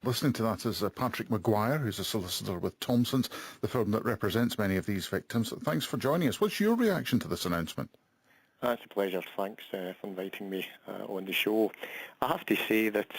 Listening to that is Patrick McGuire, who's a solicitor with Thompson's, the firm that represents many of these victims. Thanks for joining us. What's your reaction to this announcement? It's a pleasure. Thanks for inviting me on the show. I have to say that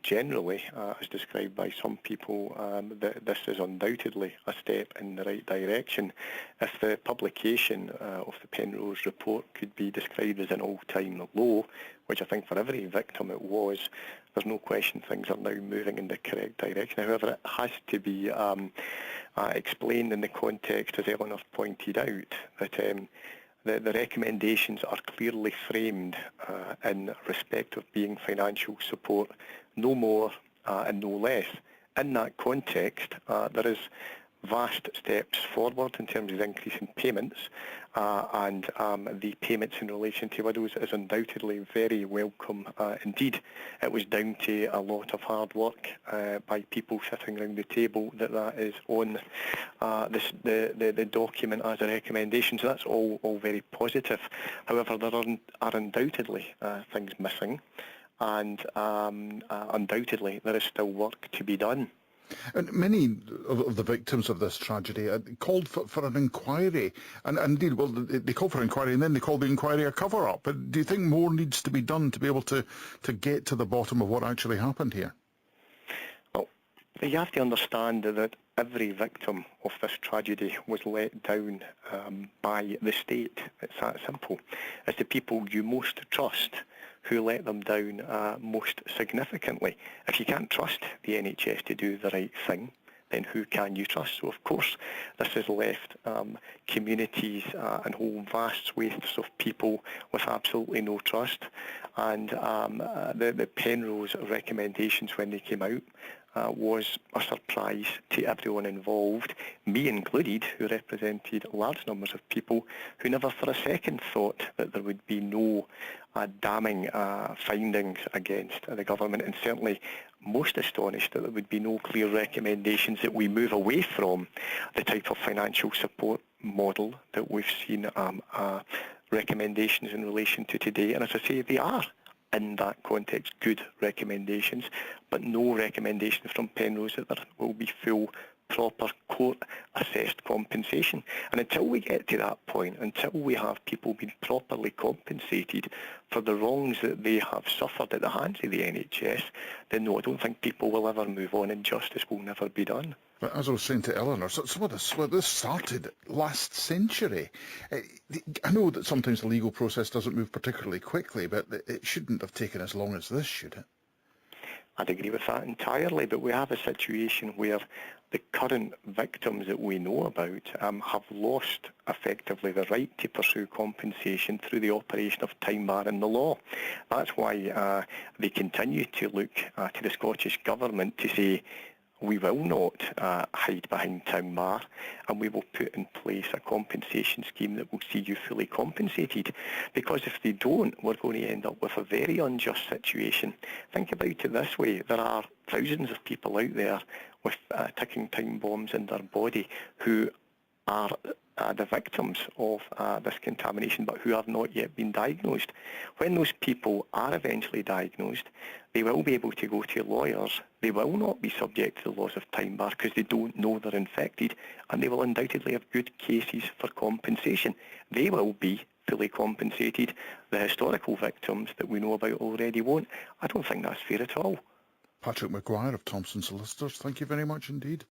generally, as described by some people, that this is undoubtedly a step in the right direction. If the publication of the Penrose report could be described as an all-time low, which I think for every victim it was, there's no question things are now moving in the correct direction. However, it has to be explained in the context, as Eleanor pointed out, that the recommendations are clearly framed in respect of being financial support, no more and no less. In that context, there is vast steps forward in terms of increasing payments, and the payments in relation to widows is undoubtedly very welcome indeed. It was down to a lot of hard work by people sitting around the table that is on the document as a recommendation, so that's all very positive. However, there are undoubtedly things missing, and undoubtedly there is still work to be done. And many of the victims of this tragedy called for an inquiry, and indeed, well, they called for an inquiry, and then they called the inquiry a cover-up. But do you think more needs to be done to be able to get to the bottom of what actually happened here? Well, you have to understand that every victim of this tragedy was let down by the state. It's that simple. It's the people you most trust who let them down most significantly. If you can't trust the NHS to do the right thing, then who can you trust? So of course this has left communities and whole vast swathes of people with absolutely no trust. And the Penrose recommendations when they came out was a surprise to everyone involved, me included, who represented large numbers of people who never for a second thought that there would be no damning findings against the government, and certainly most astonished that there would be no clear recommendations that we move away from the type of financial support model that we've seen recommendations in relation to today. And as I say, they are in that context good recommendations, but no recommendation from Penrose that there will be full, proper court-assessed compensation. And until we get to that point, until we have people being properly compensated for the wrongs that they have suffered at the hands of the NHS, then no, I don't think people will ever move on, and justice will never be done. But as I was saying to Eleanor, some of this started last century. I know that sometimes the legal process doesn't move particularly quickly, but it shouldn't have taken as long as this, should it? I'd agree with that entirely, but we have a situation where the current victims that we know about have lost effectively the right to pursue compensation through the operation of time bar in the law. That's why they continue to look to the Scottish Government to say, we will not hide behind time bar, and we will put in place a compensation scheme that will see you fully compensated. Because if they don't, we're going to end up with a very unjust situation. Think about it this way. There are thousands of people out there with ticking time bombs in their body who are the victims of this contamination, but who have not yet been diagnosed. When those people are eventually diagnosed, they will be able to go to lawyers. They will not be subject to the laws of time bar because they don't know they're infected, and they will undoubtedly have good cases for compensation. They will be fully compensated. The historical victims that we know about already won't. I don't think that's fair at all. Patrick McGuire of Thompson Solicitors, thank you very much indeed.